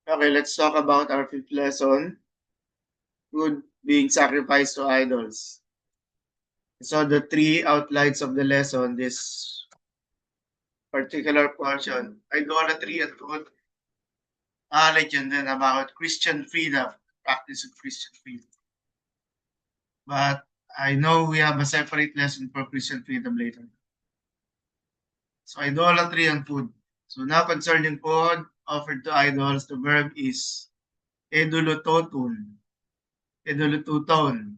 Okay, let's talk about our fifth lesson, food being sacrificed to idols. So the three outlines of the lesson, this particular portion, idolatry and food, knowledge, and then about Christian freedom, practice of Christian freedom. But I know we have a separate lesson for Christian freedom later. So idolatry and food. So now concerning food offered to idols, the verb is edulototun, edulututon.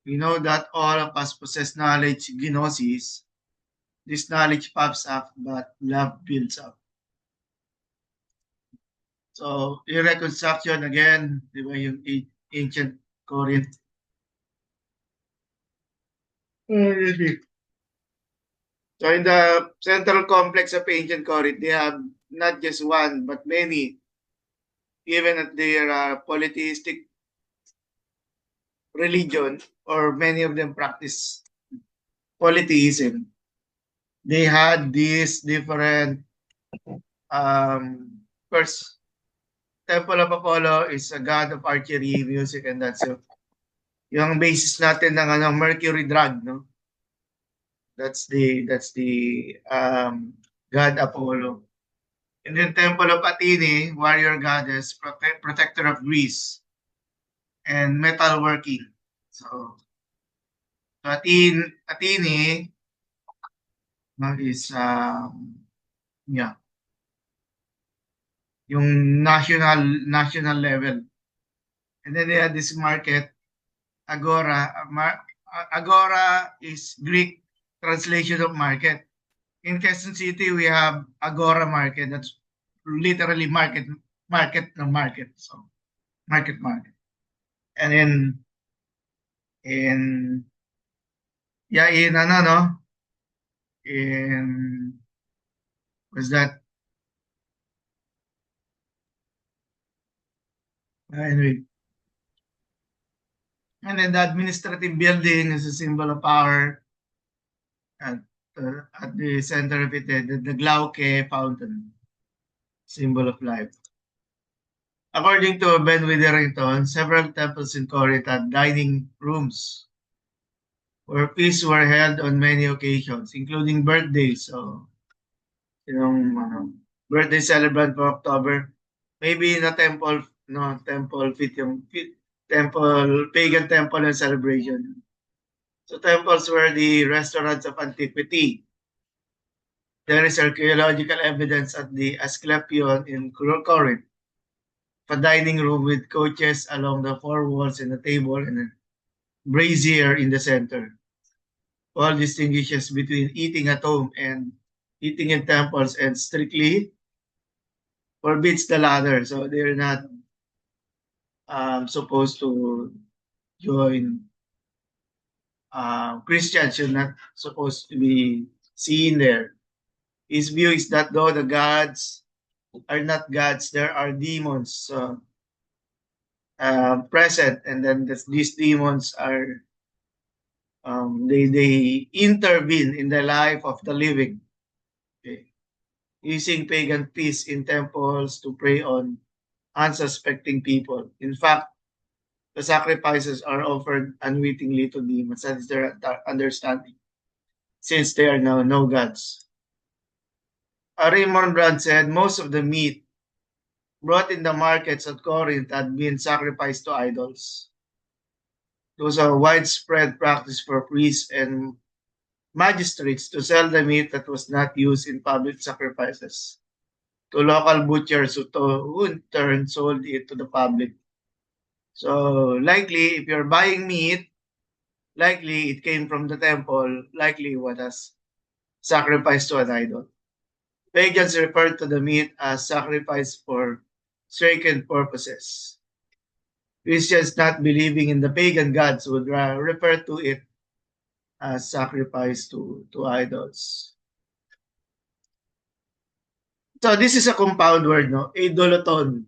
We know that all of us possess knowledge, gnosis. This knowledge pops up, but love builds up. So, yung reconstruction again, di ba yung ancient Corinth? So, in the central complex of ancient Corinth, they have not just one, but many, even at their polytheistic religion, or many of them practice polytheism. They had these different, first, Temple of Apollo is a god of archery, music, and that's it. Yung basis natin ng Mercury drug, no? That's the god Apollo. And then Temple of Athene, warrior goddess, protector of Greece, and metalworking. So Athene no, is yeah, yung national level. And then they had this market, Agora. Agora is Greek translation of market. In Quezon City, we have Agora Market. That's literally market. So market. And in yeah, in ano no, in was that anyway. And then the administrative building is a symbol of power. At the center of it, the Glauque fountain, symbol of life. According to Ben Witherington, several temples in Corinth had dining rooms where feasts were held on many occasions, including birthdays. So, birthday celebrant for October. Maybe in a temple, no, temple fit yung temple, pagan temple and celebration. So temples were the restaurants of antiquity. There is archaeological evidence at the Asclepion in Corinth, a dining room with couches along the four walls and a table and a brazier in the center. Paul distinguishes between eating at home and eating in temples and strictly forbids the latter. So they're not supposed to join. Christians should not supposed to be seen there. His view is that though the gods are not gods, there are demons present, and then these demons are they intervene in the life of the living, okay, using pagan feasts in temples to prey on unsuspecting people. In fact, the sacrifices are offered unwittingly to demons. That is their understanding, since they are now no gods. Raymond Brand said most of the meat brought in the markets at Corinth had been sacrificed to idols. It was a widespread practice for priests and magistrates to sell the meat that was not used in public sacrifices to local butchers who in turn sold it to the public. So likely, if you're buying meat, likely it came from the temple, likely what was sacrificed to an idol. Pagans referred to the meat as sacrifice for sacred purposes. Christians not believing in the pagan gods would refer to it as sacrifice to idols. So this is a compound word, no? Idoloton.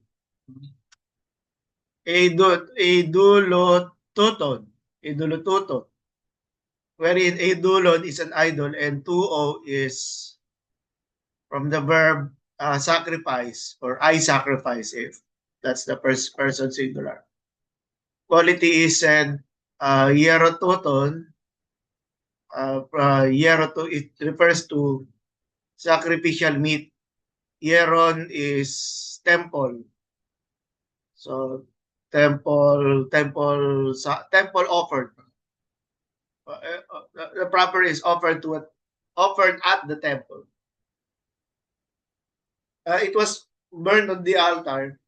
Idolototon. Idolototon. Wherein idolon is an idol and tuo is from the verb sacrifice, or I sacrifice, if that's the person singular. Quality is said hierototon. Hieroto, it refers to sacrificial meat. Hieron is temple. So temple offered. The proper is offered at the temple. It was burned on the altar,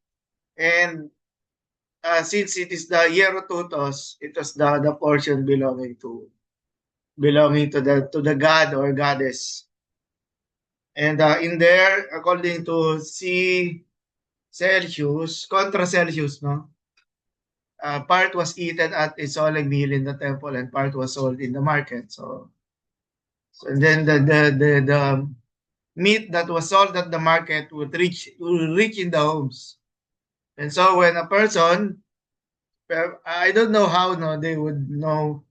and since it is the hierototos, it was the portion belonging to the god or goddess. And in there, according to C. Celsius, contra Celsius, no? Part was eaten at a solemn meal in the temple, and part was sold in the market. So and then the meat that was sold at the market would reach in the homes. And so when a person, I don't know how, no, they would know.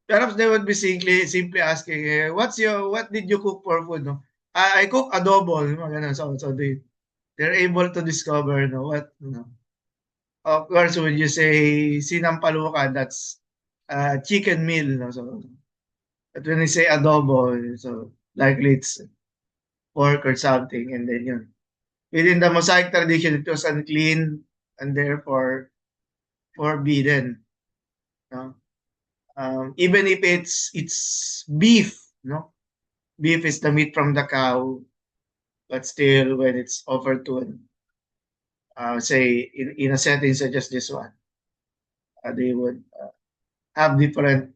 Perhaps they would be simply asking, what did you cook for food, no? I cook adobo, mga ganun. So they're able to discover, no, what, of course, when you say sinampalukan, that's chicken meal, no? So, but when you say adobo, so likely it's pork or something, and then yun. Within the Mosaic tradition, it was unclean and therefore forbidden. No? Even if it's beef, no? Beef is the meat from the cow, but still, when it's offered to, say, in a setting such as this one, they would have different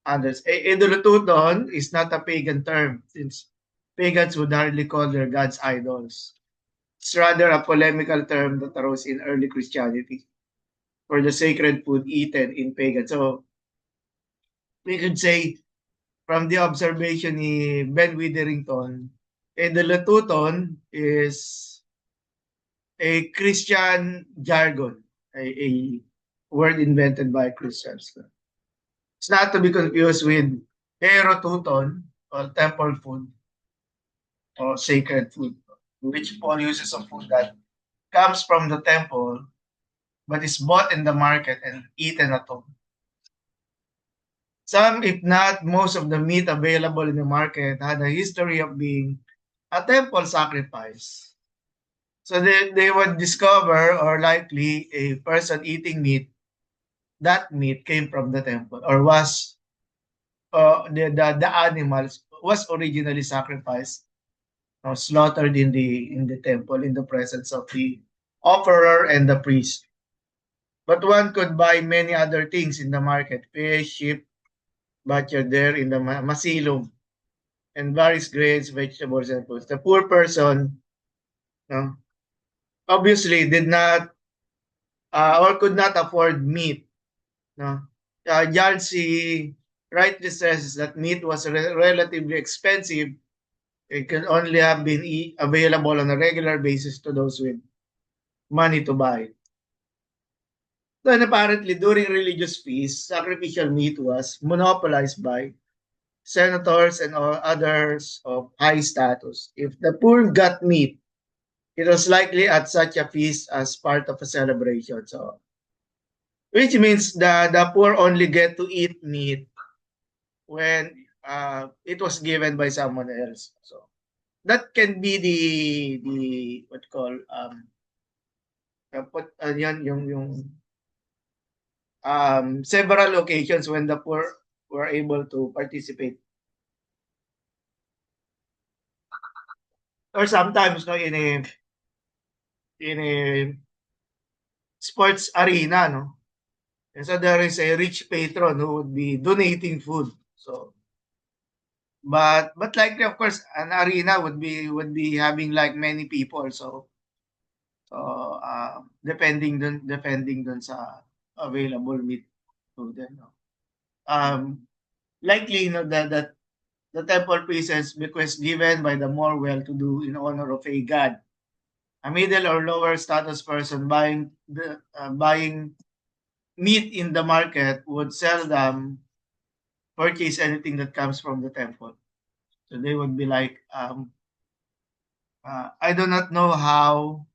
others. Idolututon is not a pagan term, since pagans would hardly call their gods idols. It's rather a polemical term that arose in early Christianity for the sacred food eaten in pagan. So we could say, from the observation ni Ben Witherington, Idolututon is a Christian jargon, a word invented by Christians. It's not to be confused with Herotuton, or temple food, or sacred food, which Paul uses of food that comes from the temple but is bought in the market and eaten at home. Some, if not most, of the meat available in the market had a history of being a temple sacrifice. So they would discover, or likely a person eating meat, that meat came from the temple, or was the animals was originally sacrificed or slaughtered in the temple in the presence of the offerer and the priest. But one could buy many other things in the market: fish, sheep, butchered there in the masilum, and various grains, vegetables, and fruits. The poor person, no, obviously did not or could not afford meat. No, Yalsi rightly says that meat was relatively expensive. It can only have been available on a regular basis to those with money to buy. Then apparently, during religious feasts, sacrificial meat was monopolized by senators and all others of high status. If the poor got meat, it was likely at such a feast as part of a celebration. So, which means the poor only get to eat meat when it was given by someone else. So that can be the what you call yung several occasions when the poor were able to participate, or sometimes, no, in a sports arena, no. And so there is a rich patron who would be donating food. So, but likely, of course, an arena would be having like many people. So depending dun sa available meat to them, no. Likely, that the temple priests bequests given by the more well-to-do in honor of a god. A middle or lower status person buying meat in the market would seldom purchase anything that comes from the temple. So they would be like I do not know how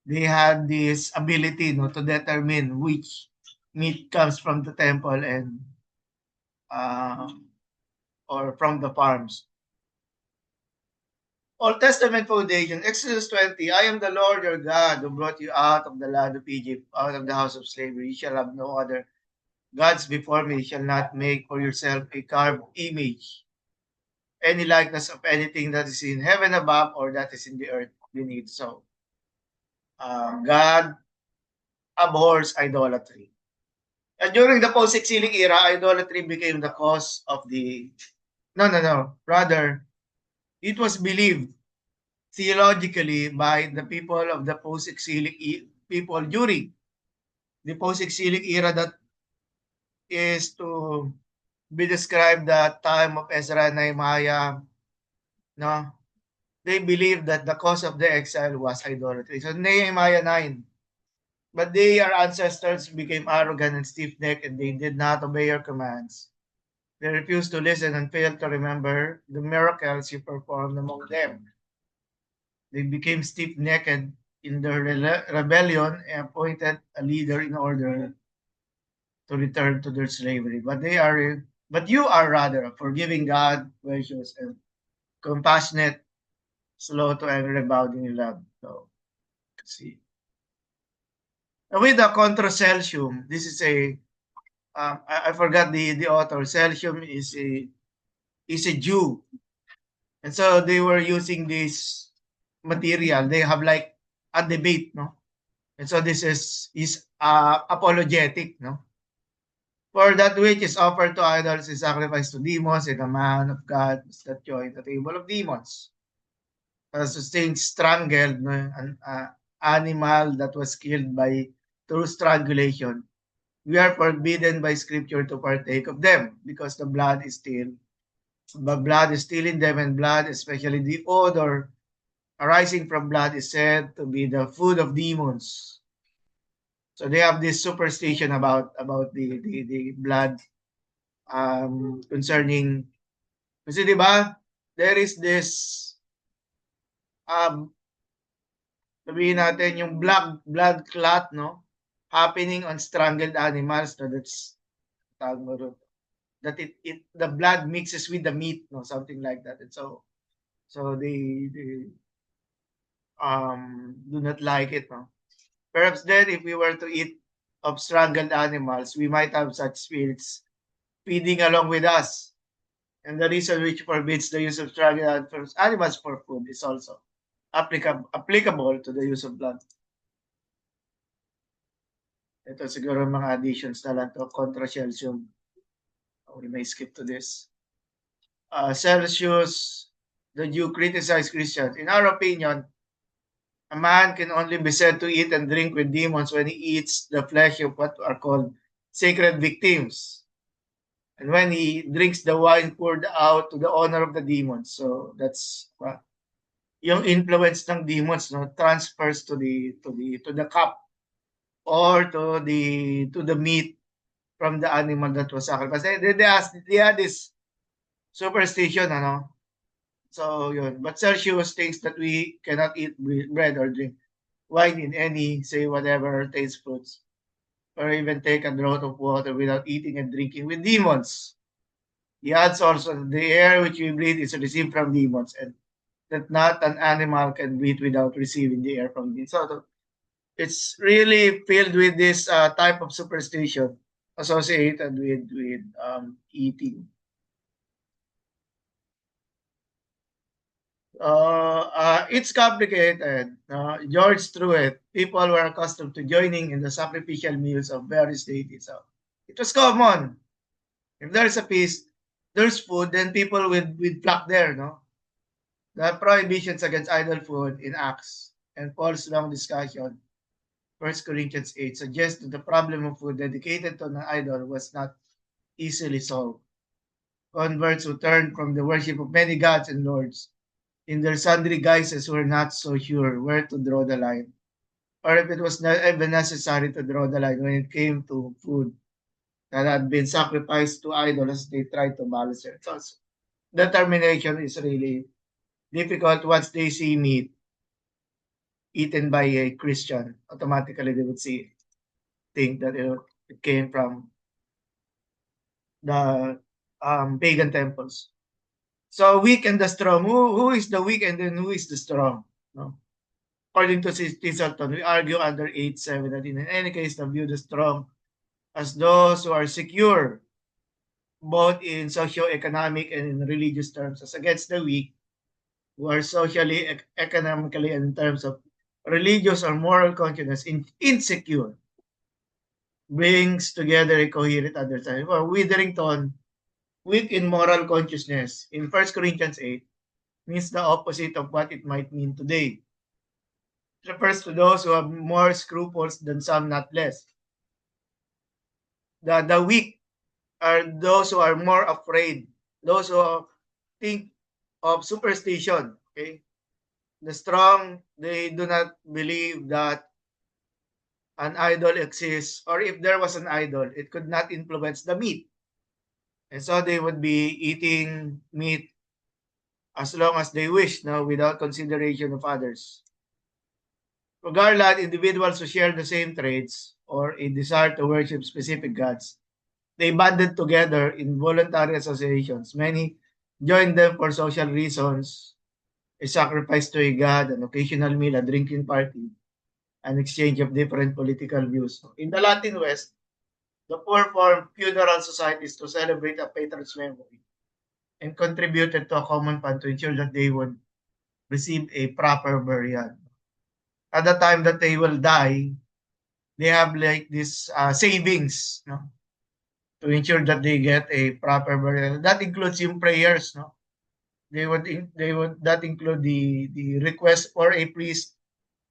they had this ability, no, to determine which meat comes from the temple and uh, or from the farms. Old Testament foundation, Exodus 20, I am the Lord your God who brought you out of the land of Egypt, out of the house of slavery. You shall have no other gods before me. You shall not make for yourself a carved image, any likeness of anything that is in heaven above or that is in the earth beneath. So, God abhors idolatry. And during the post-exilic era, idolatry became the cause of the. No, no, no. Rather, it was believed theologically by the people of the post-exilic people during the post-exilic era that is to be described the time of Ezra and Nehemiah. No, they believed that the cause of the exile was idolatry. So Nehemiah 9. But they, our ancestors, became arrogant and stiff-necked, and they did not obey your commands. They refused to listen and failed to remember the miracles you performed among them. They became stiff-necked in their rebellion and appointed a leader in order to return to their slavery. But you are rather a forgiving God, gracious and compassionate, slow to anger, abounding in love. So, let's see. Now with the contra Celsium, this is a I forgot the author. Celsium is a Jew, and so they were using this material. They have like a debate, no? And so this is apologetic, no? For that which is offered to idols is sacrificed to demons, and a man of God is that joined the table of demons. Sustained strangled, no? An animal that was killed by through strangulation. We are forbidden by scripture to partake of them because the blood is still in them, and blood, especially the odor arising from blood, is said to be the food of demons. So they have this superstition about the blood concerning kasi 'di ba there is this um sabihin natin yung blood clot, no, happening on strangled animals, no, that's tawag mo ron, that it the blood mixes with the meat, no, something like that. And so they do not like it, no. Perhaps then if we were to eat of strangled animals, we might have such spirits feeding along with us. And the reason which forbids the use of strangled animals for food is also applicable to the use of blood. Ito siguro mga additions na lang to contra Celsium. We may skip to this. Celsius, the Jew, criticized Christians. In our opinion, a man can only be said to eat and drink with demons when he eats the flesh of what are called sacred victims, and when he drinks the wine poured out to the honor of the demons. So that's yung influence ng demons, no, transfers to the cup or to the meat from the animal that was sacrificed. They had this superstition, ano. So yun. But Celsius thinks that we cannot eat bread or drink wine in any, say, whatever taste fruits, or even take a draught of water without eating and drinking with demons. He adds also the air which we breathe is received from demons, and that not an animal can breathe without receiving the air from demons. So it's really filled with this type of superstition associated with eating. It's complicated. George Truett, people were accustomed to joining in the sacrificial meals of various deities. So it was common. If there's a feast, there's food, then people would flock there, no? The prohibitions against idol food in Acts and Paul's long discussion, 1 Corinthians 8, suggests that the problem of food dedicated to an idol was not easily solved. Converts who turned from the worship of many gods and lords in their sundry guises were not so sure where to draw the line, or if it was not even necessary to draw the line when it came to food that had been sacrificed to idols. They tried to balance it. So determination is really difficult once they see meat. eaten by a Christian, automatically they would think that it came from the pagan temples. So weak and the strong. Who is the weak and then who is the strong? No? According to Tisselton, we argue under 8.7 that in any case, the view the strong as those who are secure both in socio-economic and in religious terms as against the weak who are socially, economically, and in terms of religious or moral consciousness insecure, brings together a coherent understanding. Well, Witherington, weak in moral consciousness in 1 Corinthians 8 means the opposite of what it might mean today. It refers to those who have more scruples than some, not less. The weak are those who are more afraid, those who think of superstition. Okay, the strong, they do not believe that an idol exists, or if there was an idol, it could not influence the meat. And so they would be eating meat as long as they wish, no, without consideration of others. Regardless, individuals who share the same traits or a desire to worship specific gods, they banded together in voluntary associations. Many joined them for social reasons, a sacrifice to a god, an occasional meal, a drinking party, an exchange of different political views. In the Latin West, the poor formed funeral societies to celebrate a patron's memory and contributed to a common fund to ensure that they would receive a proper burial. At the time that they will die, they have like this savings, no, to ensure that they get a proper burial. That includes yung prayers, no. They would that include the request for a priest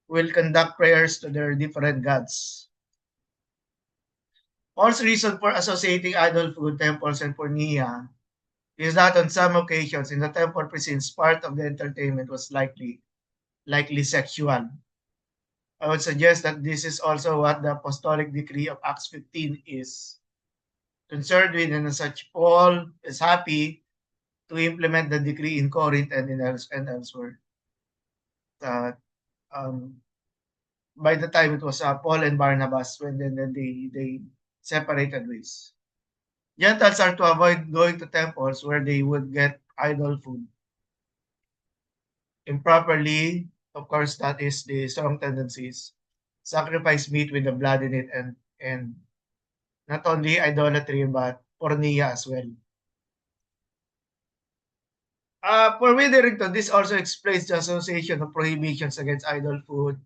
will conduct prayers to their different gods. Paul's reason for associating idol food, temples, and porneia is that on some occasions in the temple precincts, part of the entertainment was likely sexual. I would suggest that this is also what the apostolic decree of Acts 15 is concerned with, and as such, Paul is happy to implement the decree in Corinth and elsewhere. Um, by the time it was Paul and Barnabas when then they separated ways. Gentiles are to avoid going to temples where they would get idol food improperly. Of course, that is the strong tendencies. Sacrifice meat with the blood in it, and not only idolatry but porneia as well. For Witherington, this also explains the association of prohibitions against idol food.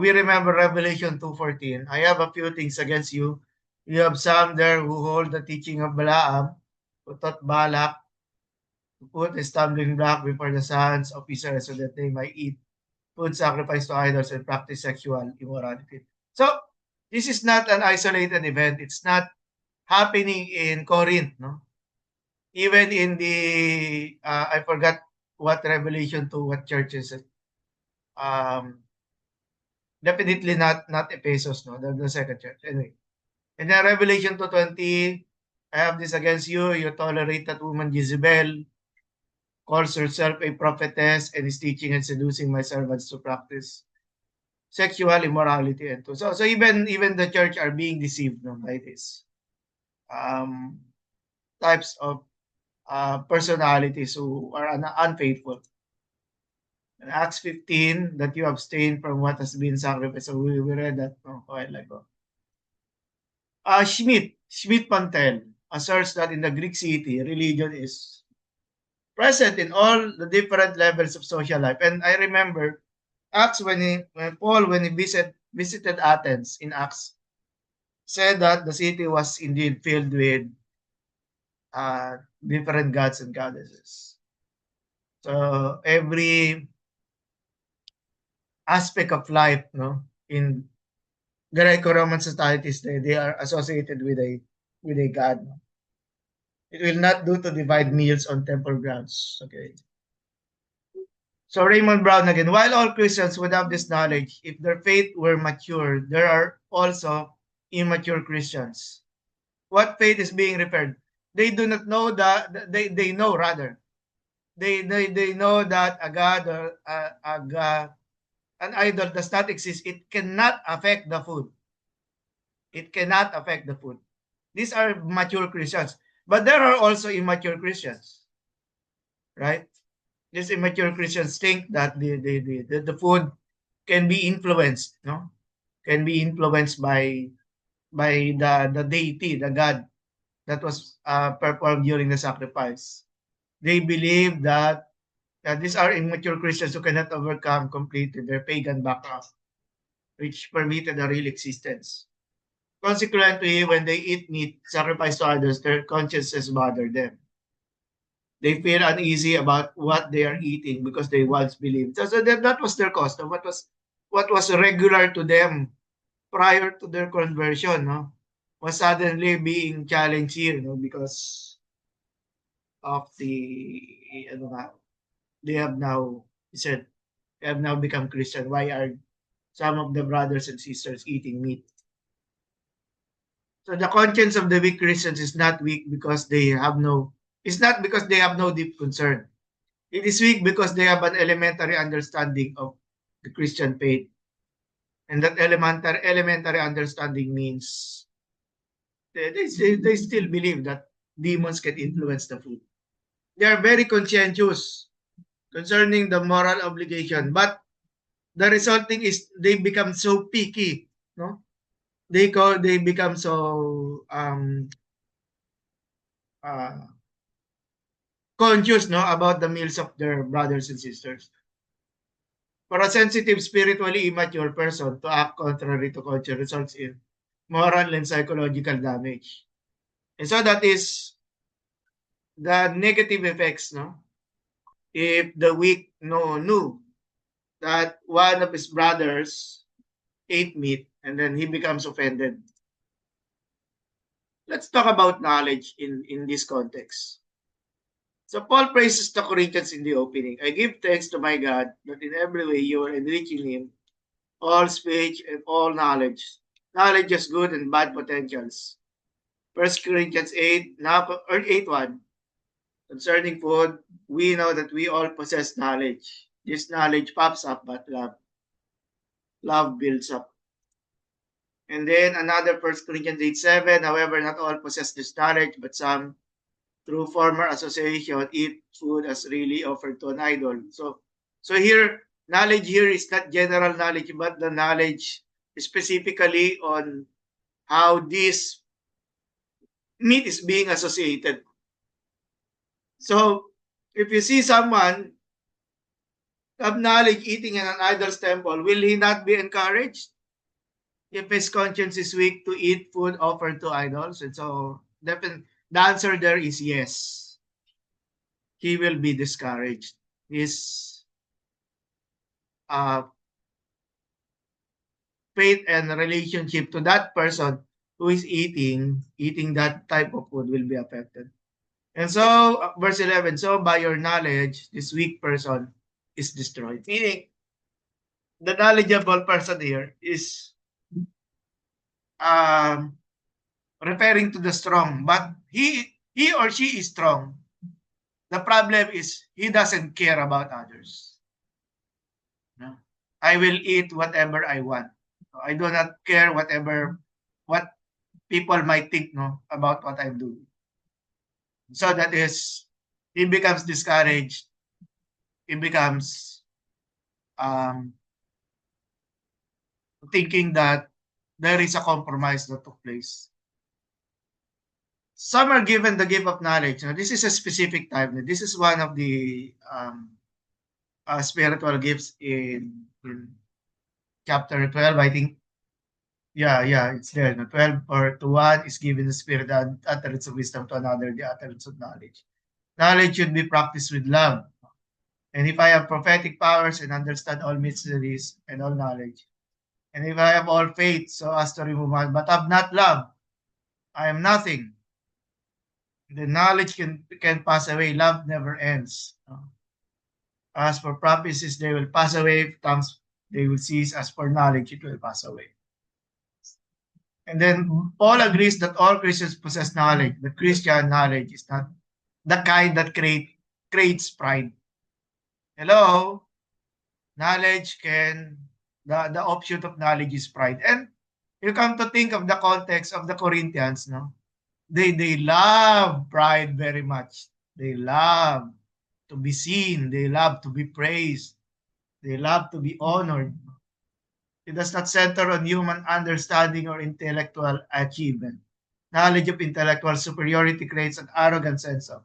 We remember Revelation 2:14. I have a few things against you. You have some there who hold the teaching of Balaam, who taught Balak to put a stumbling block before the sons of Israel so that they might eat food sacrificed to idols and practice sexual immorality. So, this is not an isolated event. It's not happening in Corinth, no? Even in the, I forgot what Revelation 2, what church is it? Definitely not Ephesus, no? The second church. Anyway. And then Revelation 2:20, I have this against you. You tolerate that woman Jezebel, calls herself a prophetess, and is teaching and seducing my servants to practice sexual immorality. And so even the church are being deceived, no, by this types of personalities who are unfaithful. In Acts 15, that you abstain from what has been sacrificed. So we read that a while ago. Schmidt-Pantel asserts that in the Greek city, religion is present in all the different levels of social life. And I remember Acts when Paul visited Athens in Acts, said that the city was indeed filled with different gods and goddesses. So every aspect of life, no, in Greco-Roman societies, they are associated with a god. It will not do to divide meals on temple grounds. Okay. So Raymond Brown again, while all Christians would have this knowledge, if their faith were mature, there are also immature Christians. What faith is being referred? They do not know that they know rather. They know that a God or a God an idol does not exist, it cannot affect the food. It cannot affect the food. These are mature Christians. But there are also immature Christians, right? These immature Christians think that the food can be influenced, no? Can be influenced by the deity, the God that was performed during the sacrifice. They believe that these are immature Christians who cannot overcome completely their pagan background, which permitted a real existence. Consequently, when they eat meat sacrificed to others, their consciences bother them. They feel uneasy about what they are eating because they once believed. So that was their custom. What was regular to them prior to their conversion, no, was suddenly being challenged here, no, because of the they have now he said they have now become Christian. Why are some of the brothers and sisters eating meat? So the conscience of the weak Christians is not weak because they have no. It's not because they have no deep concern. It is weak because they have an elementary understanding of the Christian faith, and that elementary understanding means they still believe that demons can influence the food. They are very conscientious concerning the moral obligation, but the resulting is they become so picky, no? They become so uh, conscious, no, about the meals of their brothers and sisters. For a sensitive, spiritually immature person to act contrary to culture results in moral and psychological damage. And so that is the negative effects, no? If the weak knew that one of his brothers ate meat and then he becomes offended. Let's talk about knowledge in this context. So Paul praises the Corinthians in the opening. I give thanks to my God that in every way you are enriching him, all speech and all knowledge. Knowledge has good and bad potentials. 1 Corinthians 8, now, or 8:1. Concerning food, we know that we all possess knowledge. This knowledge pops up, but love builds up. And then another 1 Corinthians 8:7. However, not all possess this knowledge, but some, through former association, eat food as really offered to an idol. So here, knowledge here is not general knowledge, but the knowledge specifically on how this meat is being associated. So if you see someone of knowledge eating in an idol's temple, will he not be encouraged if his conscience is weak to eat food offered to idols? And so definitely the answer there is yes. He will be discouraged. His uh, faith and relationship to that person who is eating that type of food will be affected. And so, verse 11, so by your knowledge, this weak person is destroyed. Meaning, the knowledgeable person here is um, referring to the strong, but he or she is strong. The problem is he doesn't care about others. No? I will eat whatever I want. I do not care what people might think, no, about what I'm doing. So that is, he becomes discouraged. He becomes um, thinking that there is a compromise that took place. Some are given the gift of knowledge. Now, this is a specific type. This is one of the spiritual gifts in chapter 12, I think. Yeah, it's there. No? 12 or to one is given the spirit, the utterance of wisdom, to another, the utterance of knowledge. Knowledge should be practiced with love. And if I have prophetic powers and understand all mysteries and all knowledge, and if I have all faith so as to remove all, but have not love, I am nothing. The knowledge can pass away. Love never ends. As for prophecies, they will pass away. Tongues, they will cease. As for knowledge, it will pass away. And then Paul agrees that all Christians possess knowledge. The Christian knowledge is not the kind that creates pride. Hello? Knowledge can The offshoot of knowledge is pride. And you come to think of the context of the Corinthians, no? They love pride very much. They love to be seen. They love to be praised. They love to be honored. It does not center on human understanding or intellectual achievement. Knowledge of intellectual superiority creates an arrogant sense of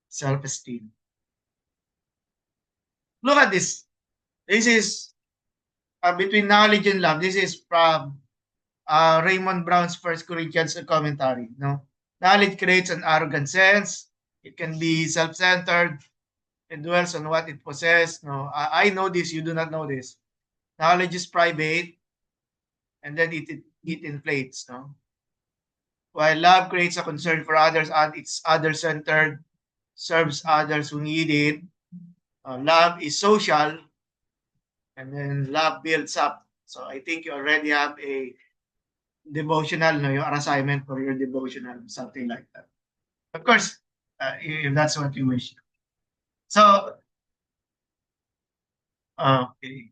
self-esteem. Look at this. This is between knowledge and love. This is from Raymond Brown's First Corinthians commentary. No, knowledge creates an arrogant sense. It can be self-centered. It dwells on what it possesses. No, I know this. You do not know this. Knowledge is private, and then it inflates. No, while love creates a concern for others and it's other-centered, serves others who need it. Love is social, and then love builds up. So I think you already have a devotional, no, your assignment for your devotional, something like that. Of course, if that's what you wish. So, okay.